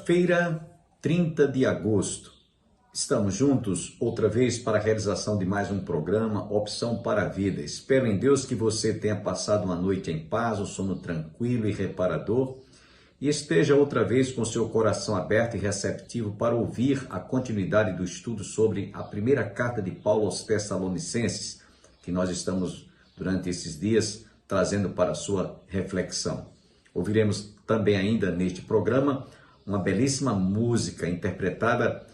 Quinta-feira, 30 de agosto. Estamos juntos outra vez para a realização de mais um programa Opção para a Vida. Espero em Deus que você tenha passado uma noite em paz, um sono tranquilo e reparador e esteja outra vez com seu coração aberto e receptivo para ouvir a continuidade do estudo sobre a primeira carta de Paulo aos Tessalonicenses, que nós estamos durante esses dias trazendo para a sua reflexão. Ouviremos também ainda neste programa uma belíssima música interpretada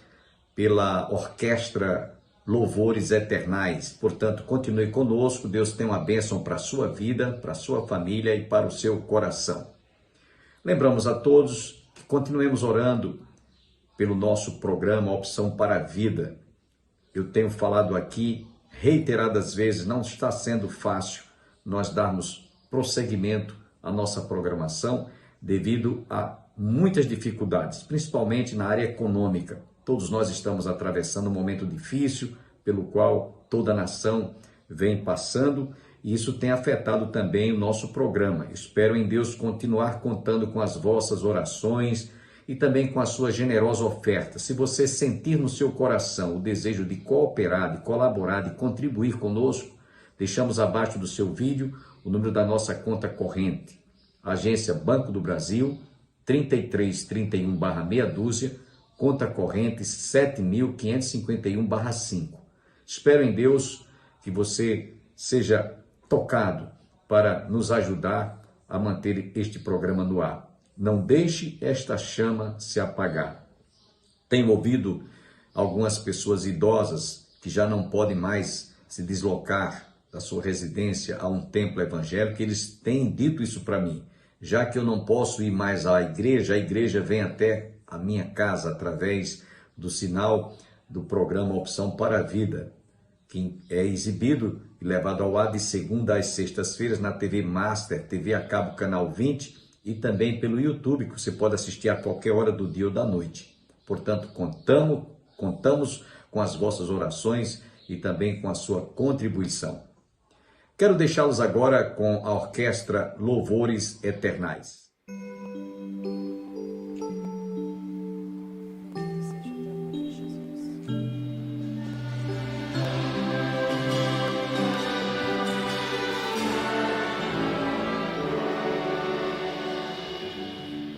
pela Orquestra Louvores Eternais. Portanto, continue conosco. Deus tem uma bênção para a sua vida, para a sua família e para o seu coração. Lembramos a todos que continuemos orando pelo nosso programa Opção para a Vida. Eu tenho falado aqui reiteradas vezes, não está sendo fácil nós darmos prosseguimento à nossa programação devido a muitas dificuldades, principalmente na área econômica. Todos nós estamos atravessando um momento difícil pelo qual toda a nação vem passando e isso tem afetado também o nosso programa. Espero em Deus continuar contando com as vossas orações e também com a sua generosa oferta. Se você sentir no seu coração o desejo de cooperar, de colaborar, de contribuir conosco, deixamos abaixo do seu vídeo o número da nossa conta corrente. Agência Banco do Brasil, 3331/meia dúzia, conta corrente 7.551/5. Espero em Deus que você seja tocado para nos ajudar a manter este programa no ar. Não deixe esta chama se apagar. Tenho ouvido algumas pessoas idosas que já não podem mais se deslocar da sua residência a um templo evangélico. Eles têm dito isso para mim. Já que eu não posso ir mais à igreja, a igreja vem até a minha casa através do sinal do programa Opção para a Vida, que é exibido e levado ao ar de segunda às sextas-feiras na TV Master, TV a cabo canal 20 e também pelo YouTube, que você pode assistir a qualquer hora do dia ou da noite. Portanto, contamos com as vossas orações e também com a sua contribuição. Quero deixá-los agora com a Orquestra Louvores Eternais.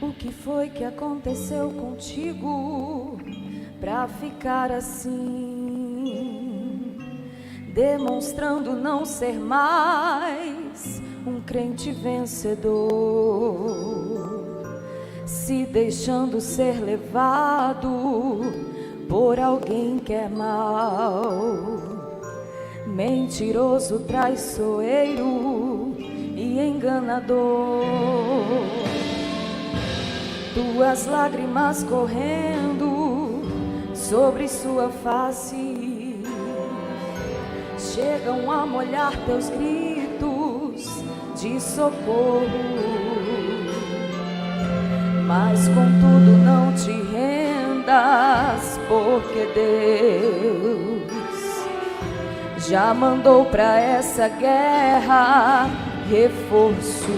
O que foi que aconteceu contigo pra ficar assim? Demonstrando não ser mais um crente vencedor, se deixando ser levado por alguém que é mau, mentiroso, traiçoeiro e enganador. Tuas lágrimas correndo sobre sua face chegam a molhar teus gritos de socorro, mas contudo não te rendas, porque Deus já mandou pra essa guerra reforço.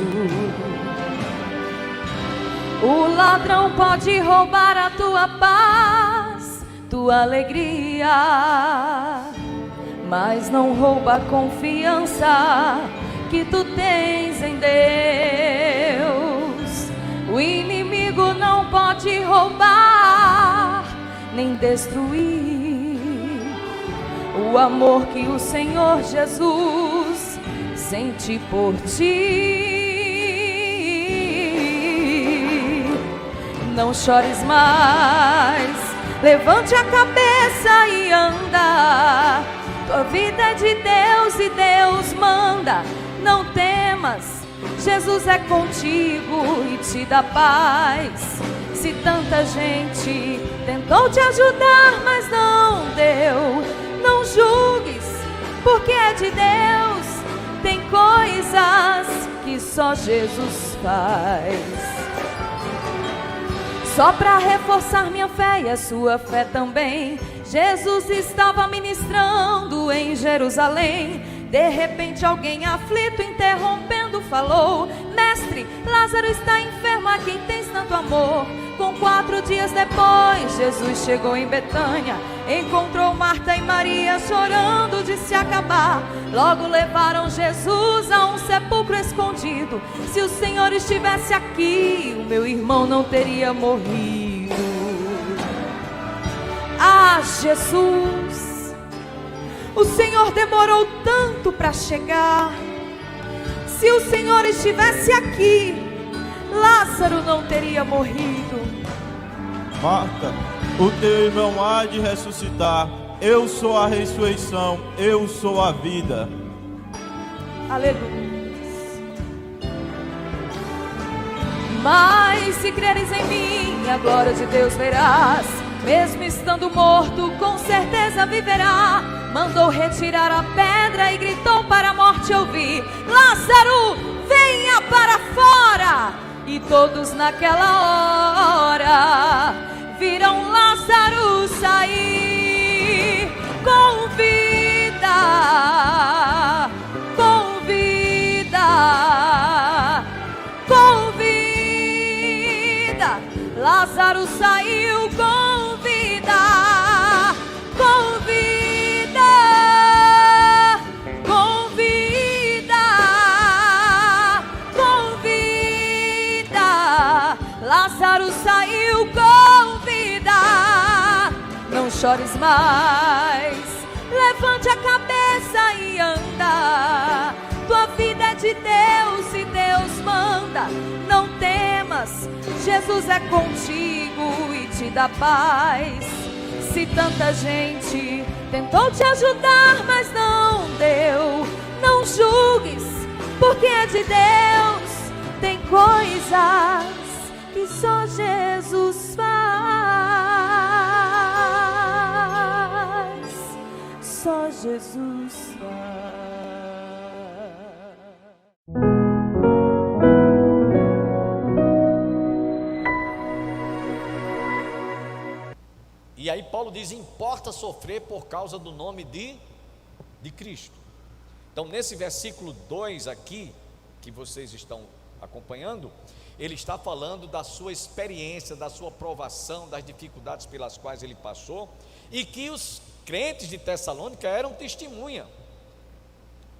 O ladrão pode roubar a tua paz, tua alegria, mas não rouba a confiança que tu tens em Deus. O inimigo não pode roubar nem destruir o amor que o Senhor Jesus sente por ti. Não chores mais, levante a cabeça e anda. Tua vida é de Deus e Deus manda. Não temas, Jesus é contigo e te dá paz. Se tanta gente tentou te ajudar, mas não deu, não julgues, porque é de Deus. Tem coisas que só Jesus faz. Só para reforçar minha fé e a sua fé também, Jesus estava ministrando em Jerusalém. De repente alguém aflito, interrompendo, falou: Mestre, Lázaro está enfermo, a quem tens tanto amor. Com 4 dias depois, Jesus chegou em Betânia. Encontrou Marta e Maria chorando de se acabar. Logo levaram Jesus a um sepulcro escondido. Se o Senhor estivesse aqui, o meu irmão não teria morrido. Ah, Jesus, o Senhor demorou tanto para chegar. Se o Senhor estivesse aqui, Lázaro não teria morrido. Marta, o teu irmão há de ressuscitar. Eu sou a ressurreição, eu sou a vida. Aleluia. Mas se creres em mim, a glória de Deus verás. Mesmo estando morto, com certeza viverá. Mandou retirar a pedra e gritou para a morte ouvir: Lázaro, venha para fora! E todos naquela hora viram Lázaro sair com vida, com vida, com vida. Lázaro saiu com vida, com vida, com vida, com vida. Lázaro saiu com vida. Não chores mais, levante a cabeça e anda. Tua vida é de Deus e Deus manda. Não temas, Jesus é contigo e te dá paz. Se tanta gente tentou te ajudar, mas não deu, não julgues, porque é de Deus. Tem coisas que só Jesus faz, só Jesus faz. E aí Paulo diz: importa sofrer por causa do nome de Cristo. Então nesse versículo 2 aqui, que vocês estão acompanhando, ele está falando da sua experiência, da sua provação, das dificuldades pelas quais ele passou, e que os crentes de Tessalônica eram testemunha,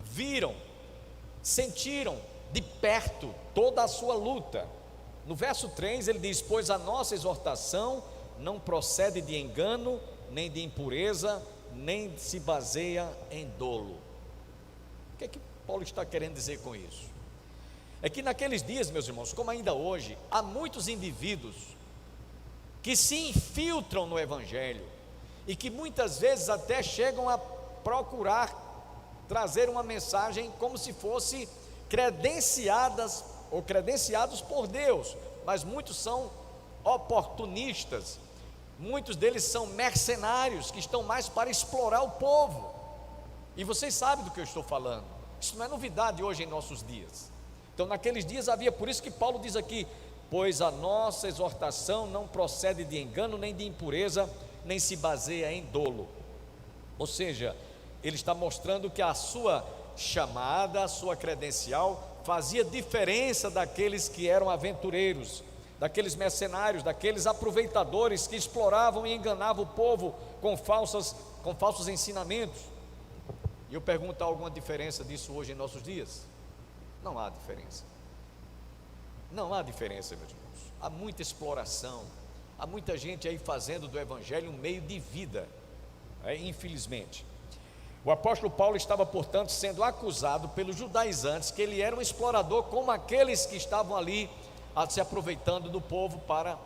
viram, sentiram de perto toda a sua luta. No verso 3 ele diz: pois a nossa exortação não procede de engano, nem de impureza, nem se baseia em dolo. O que é que Paulo está querendo dizer com isso? É que naqueles dias, meus irmãos, como ainda hoje, há muitos indivíduos que se infiltram no Evangelho e que muitas vezes até chegam a procurar trazer uma mensagem como se fosse credenciadas ou credenciados por Deus, mas muitos são oportunistas, muitos deles são mercenários que estão mais para explorar o povo, e vocês sabem do que eu estou falando. Isso não é novidade hoje em nossos dias. Então naqueles dias havia, por isso que Paulo diz aqui: pois a nossa exortação não procede de engano, nem de impureza, nem se baseia em dolo. Ou seja, ele está mostrando que a sua chamada, a sua credencial fazia diferença daqueles que eram aventureiros, daqueles mercenários, daqueles aproveitadores que exploravam e enganavam o povo com falsos ensinamentos. E eu pergunto: há alguma diferença disso hoje em nossos dias? Não há diferença. Não há diferença, meus irmãos. Há muita exploração, há muita gente aí fazendo do Evangelho um meio de vida, infelizmente. O apóstolo Paulo estava, portanto, sendo acusado pelos judaizantes que ele era um explorador, como aqueles que estavam ali se aproveitando do povo para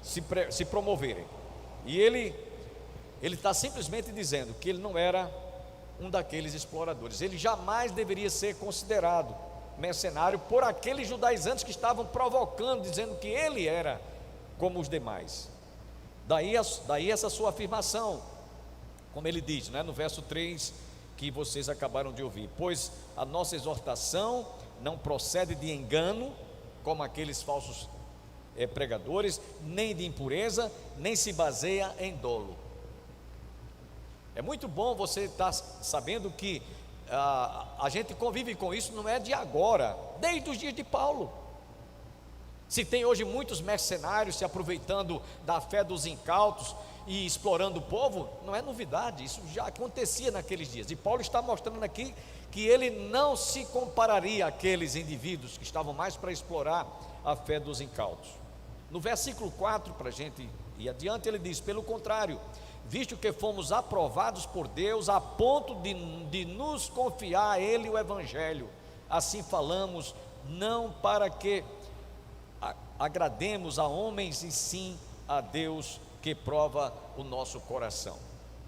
se promoverem. E ele está simplesmente dizendo que ele não era um daqueles exploradores. Ele jamais deveria ser considerado mercenário por aqueles judaizantes que estavam provocando, dizendo que ele era como os demais. Daí essa sua afirmação, como ele diz, no verso 3, que vocês acabaram de ouvir: pois a nossa exortação não procede de engano, como aqueles falsos pregadores, nem de impureza, nem se baseia em dolo. É muito bom você estar sabendo que a gente convive com isso, não é de agora, desde os dias de Paulo. Se tem hoje muitos mercenários se aproveitando da fé dos incautos e explorando o povo, não é novidade, isso já acontecia naqueles dias. E Paulo está mostrando aqui que ele não se compararia àqueles indivíduos que estavam mais para explorar a fé dos incautos. No versículo 4, para a gente ir adiante, ele diz: pelo contrário, visto que fomos aprovados por Deus a ponto de nos confiar a Ele o Evangelho, assim falamos, não para que agrademos a homens, e sim a Deus que prova o nosso coração.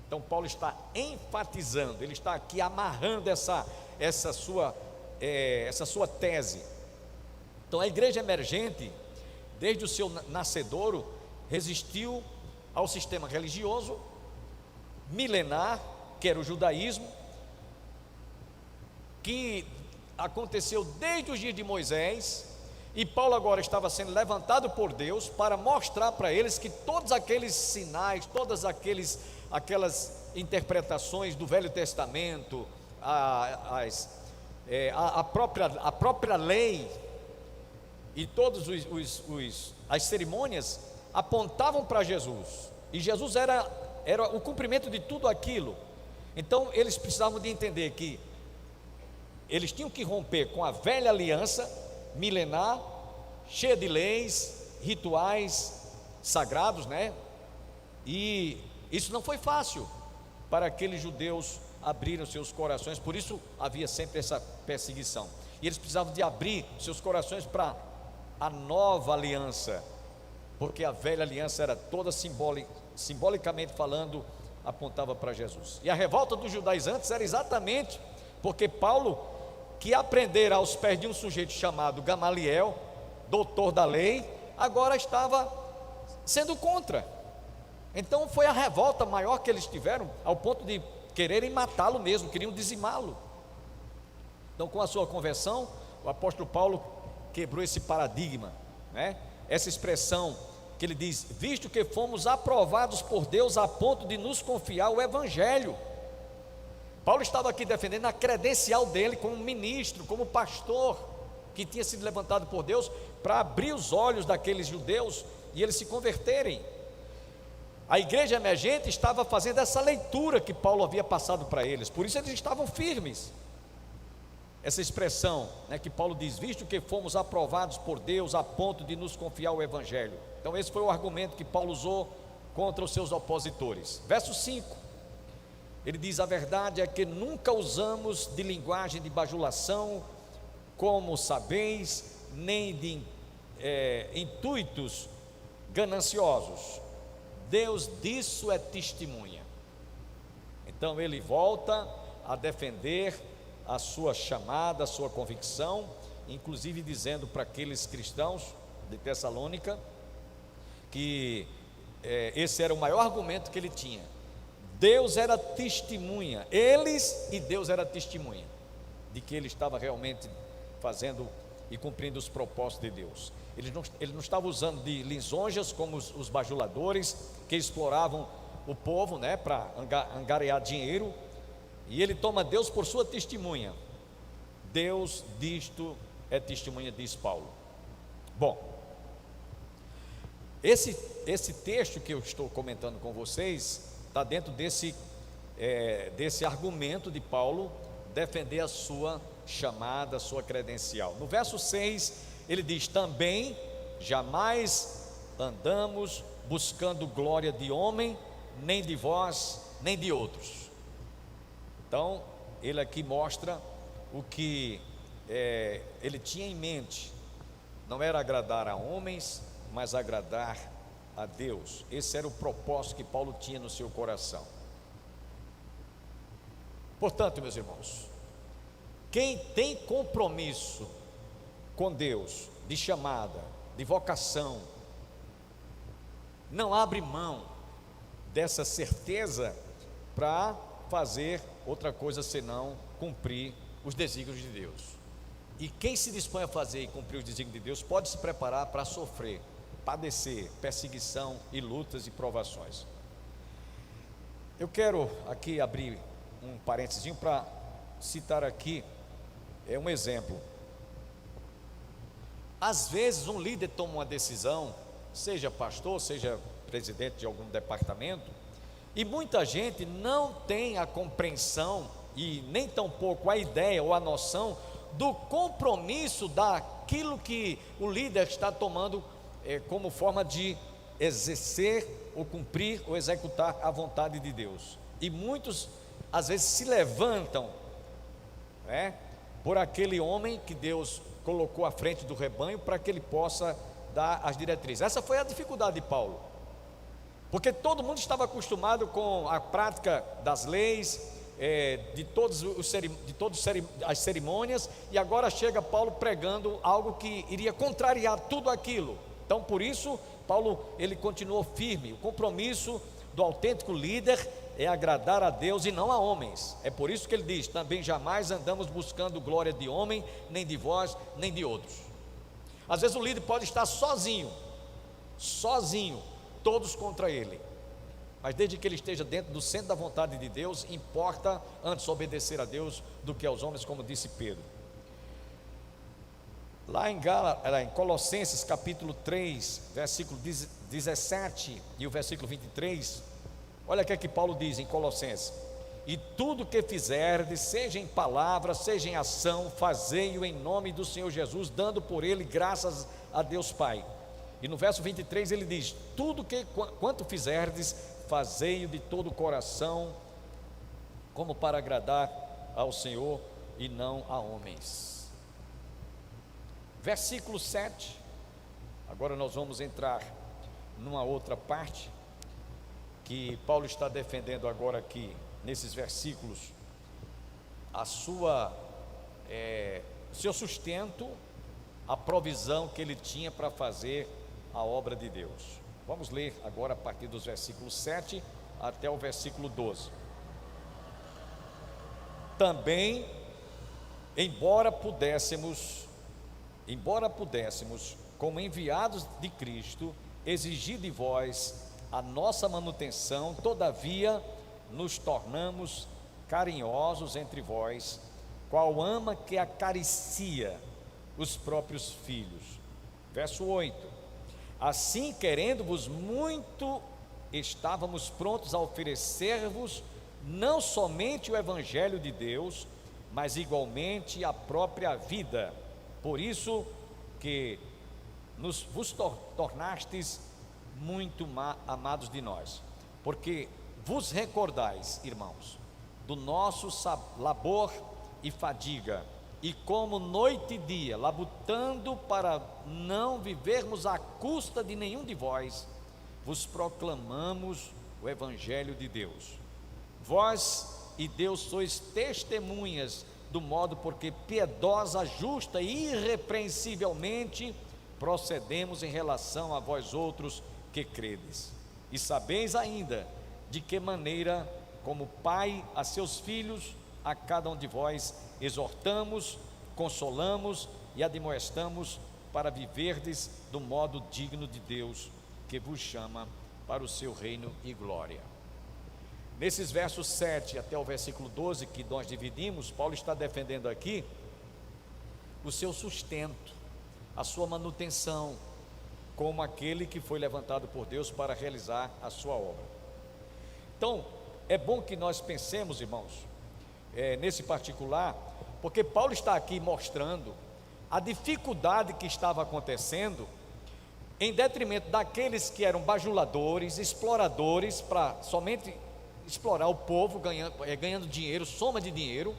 Então Paulo está enfatizando, ele está aqui amarrando essa sua tese. Então a igreja emergente, desde o seu nascedouro, resistiu ao sistema religioso milenar, que era o judaísmo, que aconteceu desde os dias de Moisés, e Paulo agora estava sendo levantado por Deus para mostrar para eles que todos aqueles sinais, todas aquelas interpretações do Velho Testamento, a própria lei e todas as cerimônias apontavam para Jesus, e Jesus era o cumprimento de tudo aquilo. Então eles precisavam de entender que eles tinham que romper com a velha aliança milenar, cheia de leis, rituais sagrados, né? E isso não foi fácil para aqueles judeus abrirem seus corações, por isso havia sempre essa perseguição, e eles precisavam de abrir seus corações para a nova aliança, porque a velha aliança era toda simbolicamente falando, apontava para Jesus. E a revolta dos judaizantes era exatamente porque Paulo, que aprendera aos pés de um sujeito chamado Gamaliel, doutor da lei, agora estava sendo contra. Então foi a revolta maior que eles tiveram, ao ponto de quererem matá-lo mesmo, queriam dizimá-lo. Então, com a sua conversão, o apóstolo Paulo quebrou esse paradigma, né? Essa expressão que ele diz: visto que fomos aprovados por Deus a ponto de nos confiar o Evangelho. Paulo estava aqui defendendo a credencial dele como ministro, como pastor, que tinha sido levantado por Deus para abrir os olhos daqueles judeus e eles se converterem. A igreja emergente estava fazendo essa leitura que Paulo havia passado para eles, por isso eles estavam firmes. Essa expressão, né, que Paulo diz: visto que fomos aprovados por Deus a ponto de nos confiar o Evangelho. Então esse foi o argumento que Paulo usou contra os seus opositores. Verso 5, ele diz: a verdade é que nunca usamos de linguagem de bajulação, como sabeis, nem de intuitos gananciosos. Deus disso é testemunha. Então ele volta a defender a sua chamada, a sua convicção, inclusive dizendo para aqueles cristãos de Tessalônica que esse era o maior argumento que ele tinha. Deus era testemunha, eles e Deus era testemunha de que ele estava realmente fazendo e cumprindo os propósitos de Deus. Ele não estava usando de lisonjas como os bajuladores que exploravam o povo, né, para angariar dinheiro. E ele toma Deus por sua testemunha. Deus disto é testemunha, diz Paulo. Bom, esse texto que eu estou comentando com vocês está dentro desse argumento de Paulo defender a sua chamada, a sua credencial. No verso 6 ele diz: também jamais andamos buscando glória de homem, nem de vós, nem de outros. Então ele aqui mostra o que ele tinha em mente. Não era agradar a homens, mas agradar a Deus. Esse era o propósito que Paulo tinha no seu coração. Portanto, meus irmãos, quem tem compromisso com Deus, de chamada, de vocação, não abre mão dessa certeza para fazer outra coisa senão cumprir os desígnios de Deus. E quem se dispõe a fazer e cumprir os desígnios de Deus pode se preparar para sofrer, padecer perseguição e lutas e provações. Eu quero aqui abrir um parênteses para citar aqui um exemplo. Às vezes um líder toma uma decisão, seja pastor, seja presidente de algum departamento, e muita gente não tem a compreensão e nem tampouco a ideia ou a noção do compromisso daquilo que o líder está tomando como forma de exercer ou cumprir ou executar a vontade de Deus. E muitos às vezes se levantam por aquele homem que Deus colocou à frente do rebanho para que ele possa dar as diretrizes. Essa foi a dificuldade de Paulo, porque todo mundo estava acostumado com a prática das leis, de todas as cerimônias, e agora chega Paulo pregando algo que iria contrariar tudo aquilo. Então por isso Paulo ele continuou firme. O compromisso do autêntico líder é agradar a Deus e não a homens. É por isso que ele diz: também jamais andamos buscando glória de homem, nem de vós, nem de outros. Às vezes o líder pode estar sozinho, todos contra ele, mas desde que ele esteja dentro do centro da vontade de Deus, importa antes obedecer a Deus do que aos homens, como disse Pedro. Lá em Colossenses capítulo 3, versículo 17 e o versículo 23, olha o que é que Paulo diz em Colossenses: e tudo que fizerdes, seja em palavra, seja em ação, fazei-o em nome do Senhor Jesus, dando por ele graças a Deus Pai. E no verso 23 ele diz: quanto fizerdes, fazei-o de todo o coração, como para agradar ao Senhor e não a homens. Versículo 7, agora nós vamos entrar numa outra parte que Paulo está defendendo agora aqui, nesses versículos, seu sustento, a provisão que ele tinha para fazer a obra de Deus. Vamos ler agora a partir dos versículos 7 até o versículo 12. Também, embora pudéssemos, como enviados de Cristo, exigir de vós a nossa manutenção, todavia nos tornamos carinhosos entre vós, qual ama que acaricia os próprios filhos. Verso 8: assim, querendo-vos muito, estávamos prontos a oferecer-vos não somente o Evangelho de Deus, mas igualmente a própria vida. Por isso que vos tornastes muito amados de nós, porque vos recordais, irmãos, do nosso labor e fadiga, e como noite e dia, labutando para não vivermos à custa de nenhum de vós, vos proclamamos o Evangelho de Deus. Vós e Deus sois testemunhas do modo porque piedosa, justa e irrepreensivelmente procedemos em relação a vós outros que credes. E sabeis ainda de que maneira, como pai a seus filhos, a cada um de vós exortamos, consolamos e admoestamos para viverdes do modo digno de Deus, que vos chama para o seu reino e glória. Nesses versos 7 até o versículo 12 que nós dividimos, Paulo está defendendo aqui o seu sustento, a sua manutenção, como aquele que foi levantado por Deus para realizar a sua obra. Então, é bom que nós pensemos, irmãos, nesse particular, porque Paulo está aqui mostrando a dificuldade que estava acontecendo, em detrimento daqueles que eram bajuladores, exploradores, para somente explorar o povo, ganhando dinheiro, soma de dinheiro.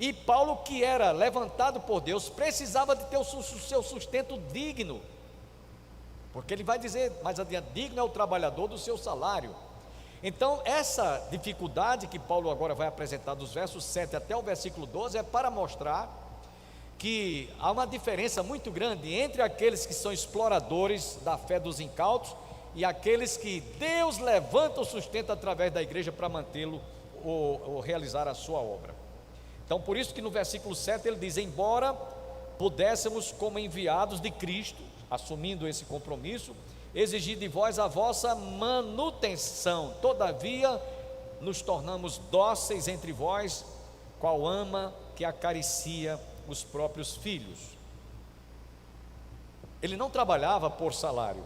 E Paulo, que era levantado por Deus, precisava de ter o seu sustento digno, porque ele vai dizer mais adiante: digno é o trabalhador do seu salário. Então essa dificuldade que Paulo agora vai apresentar dos versos 7 até o versículo 12 é para mostrar que há uma diferença muito grande entre aqueles que são exploradores da fé dos incautos e aqueles que Deus levanta o sustento através da igreja para mantê-lo ou realizar a sua obra. Então por isso que no versículo 7 ele diz: embora pudéssemos, como enviados de Cristo, assumindo esse compromisso, exigir de vós a vossa manutenção, todavia nos tornamos dóceis entre vós, qual ama que acaricia os próprios filhos. Ele não trabalhava por salário.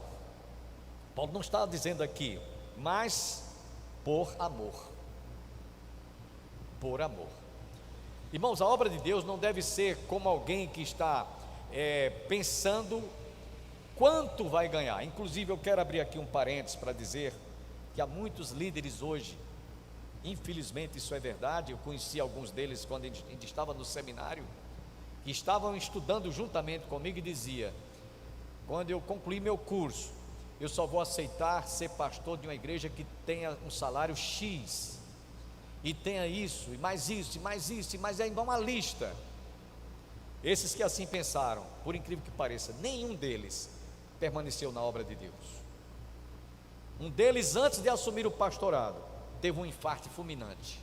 Paulo não está dizendo aqui, mas por amor. Por amor. Irmãos, a obra de Deus não deve ser como alguém que está pensando quanto vai ganhar. Inclusive, eu quero abrir aqui um parênteses para dizer que há muitos líderes hoje, infelizmente isso é verdade, eu conheci alguns deles quando a gente estava no seminário, que estavam estudando juntamente comigo e dizia: quando eu concluir meu curso, eu só vou aceitar ser pastor de uma igreja que tenha um salário X, e tenha isso, e mais isso, e mais isso, e mais ainda uma lista. Esses que assim pensaram, por incrível que pareça, nenhum deles permaneceu na obra de Deus. Um deles, antes de assumir o pastorado, teve um infarto fulminante.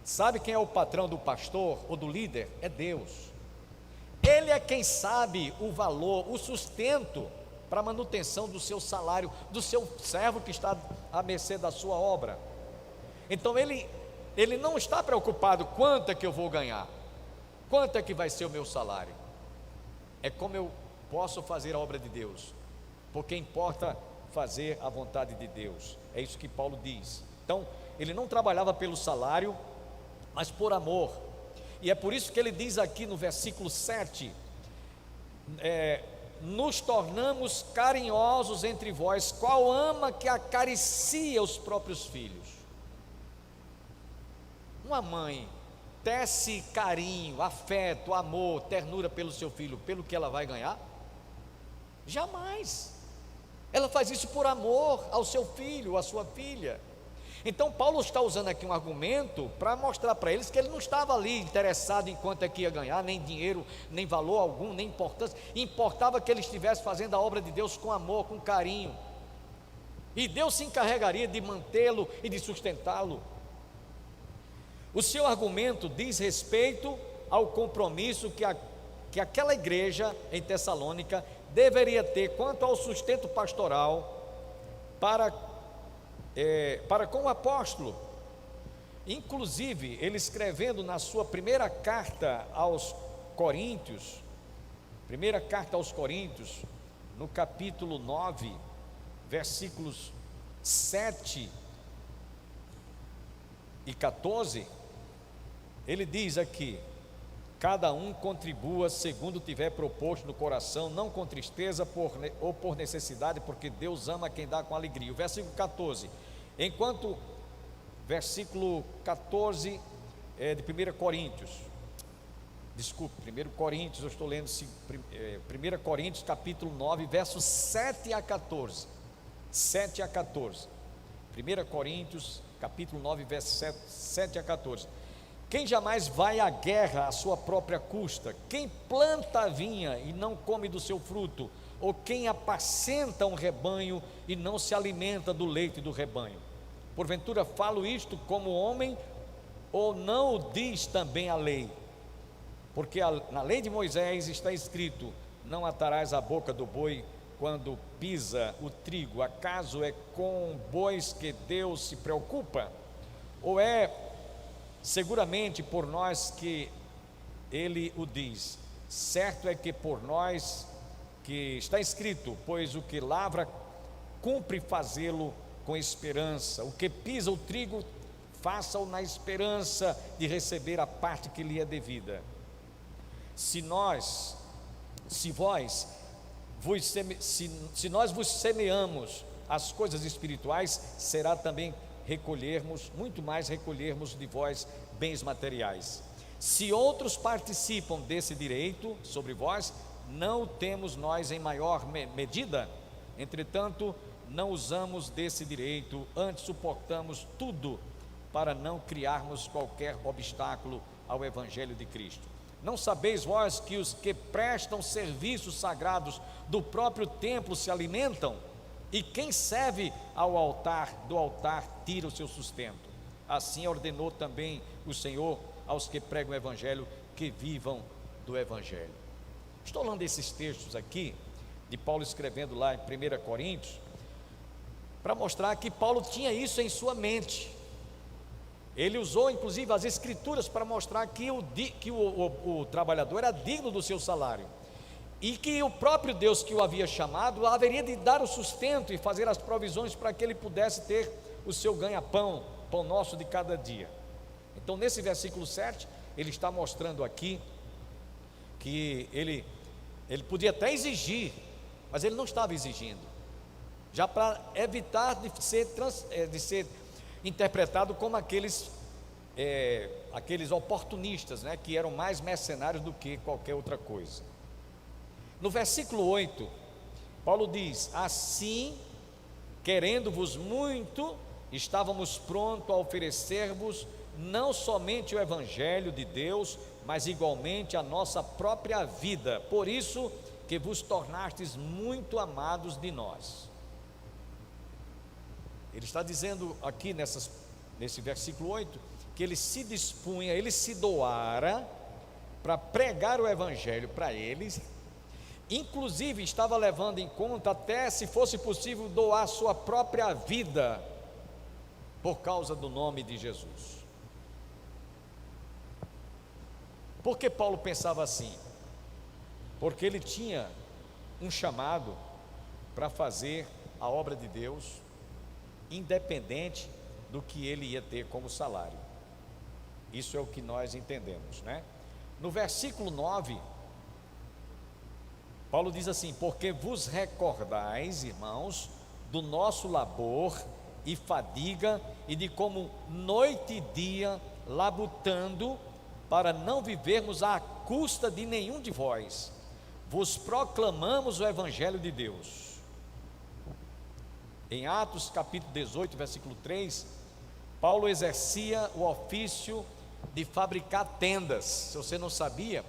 Sabe quem é o patrão do pastor ou do líder? É Deus. Ele é quem sabe o valor, o sustento para a manutenção do seu salário, do seu servo que está à mercê da sua obra. Então ele não está preocupado quanto é que eu vou ganhar, quanto é que vai ser o meu salário. É como eu posso fazer a obra de Deus, porque importa fazer a vontade de Deus. É isso que Paulo diz. Então ele não trabalhava pelo salário, mas por amor. E é por isso que ele diz aqui no versículo 7, nos tornamos carinhosos entre vós, qual ama que acaricia os próprios filhos. Uma mãe tece carinho, afeto, amor, ternura pelo seu filho, pelo que ela vai ganhar? Jamais. Ela faz isso por amor ao seu filho, à sua filha. Então Paulo está usando aqui um argumento para mostrar para eles que ele não estava ali interessado em quanto é que ia ganhar, nem dinheiro, nem valor algum, nem importância. Importava que ele estivesse fazendo a obra de Deus com amor, com carinho, e Deus se encarregaria de mantê-lo e de sustentá-lo. O seu argumento diz respeito ao compromisso que aquela igreja em Tessalônica deveria ter quanto ao sustento pastoral para com o apóstolo. Inclusive, ele escrevendo na sua primeira carta aos Coríntios, no capítulo 9, versículos 7 e 14, ele diz aqui: cada um contribua segundo tiver proposto no coração, não com tristeza ou por necessidade, porque Deus ama quem dá com alegria. O versículo 14, versículo 14 de 1 Coríntios, desculpe, 1 Coríntios, eu estou lendo 1 Coríntios capítulo 9, versos 7 a 14, 7 a 14, 1 Coríntios capítulo 9, versos 7 a 14. Quem jamais vai à guerra à sua própria custa? Quem planta a vinha e não come do seu fruto? Ou quem apacenta um rebanho e não se alimenta do leite do rebanho? Porventura falo isto como homem, ou não o diz também a lei? Porque na lei de Moisés está escrito: não atarás a boca do boi quando pisa o trigo. Acaso é com bois que Deus se preocupa? Ou é seguramente por nós que ele o diz? Certo é que por nós que está escrito: pois o que lavra cumpre fazê-lo com esperança, o que pisa o trigo faça-o na esperança de receber a parte que lhe é devida. Se nós vos semeamos as coisas espirituais, será também muito mais recolhermos de vós bens materiais. Se outros participam desse direito sobre vós, não o temos nós em maior medida? Entretanto, não usamos desse direito, antes suportamos tudo para não criarmos qualquer obstáculo ao Evangelho de Cristo. Não sabeis vós que os que prestam serviços sagrados do próprio templo se alimentam? E quem serve ao altar, do altar tira o seu sustento. Assim ordenou também o Senhor aos que pregam o Evangelho, que vivam do Evangelho. Estou lendo esses textos aqui, de Paulo escrevendo lá em 1 Coríntios, para mostrar que Paulo tinha isso em sua mente. Ele usou inclusive as escrituras para mostrar que o trabalhador era digno do seu salário, e que o próprio Deus que o havia chamado haveria de dar o sustento e fazer as provisões para que ele pudesse ter o seu ganha-pão, pão nosso de cada dia. Então nesse versículo 7, ele está mostrando aqui que ele podia até exigir, mas ele não estava exigindo, já para evitar de ser interpretado como aqueles oportunistas, né, que eram mais mercenários do que qualquer outra coisa. No versículo 8, Paulo diz: assim, querendo-vos muito, estávamos prontos a oferecer-vos não somente o Evangelho de Deus, mas igualmente a nossa própria vida, por isso que vos tornastes muito amados de nós. Ele está dizendo aqui nesse versículo 8, que ele se dispunha, ele se doara para pregar o Evangelho para eles, inclusive estava levando em conta até, se fosse possível, doar sua própria vida, por causa do nome de Jesus. Por que Paulo pensava assim? Porque ele tinha um chamado para fazer a obra de Deus, independente do que ele ia ter como salário. Isso é o que nós entendemos, né? No versículo 9, Paulo diz assim: porque vos recordais, irmãos, do nosso labor e fadiga, e de como noite e dia labutando, para não vivermos à custa de nenhum de vós, vos proclamamos o Evangelho de Deus. Em Atos capítulo 18, versículo 3, Paulo exercia o ofício de fabricar tendas. Se você não sabia,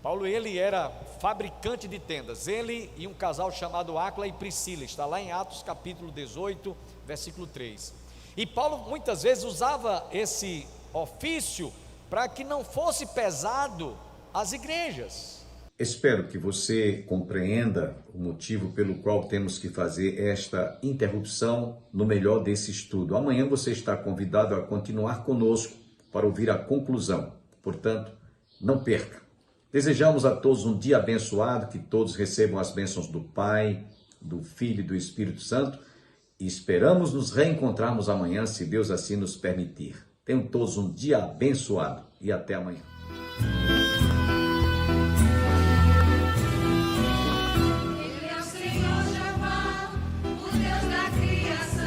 Paulo ele era fabricante de tendas, ele e um casal chamado Áquila e Priscila, está lá em Atos capítulo 18, versículo 3. E Paulo muitas vezes usava esse ofício para que não fosse pesado às igrejas. Espero que você compreenda o motivo pelo qual temos que fazer esta interrupção no melhor desse estudo. Amanhã você está convidado a continuar conosco para ouvir a conclusão. Portanto, não perca. Desejamos a todos um dia abençoado, que todos recebam as bênçãos do Pai, do Filho e do Espírito Santo, e esperamos nos reencontrarmos amanhã, se Deus assim nos permitir. Tenham todos um dia abençoado e até amanhã. Ele é o Senhor Jeová, o Deus da criação.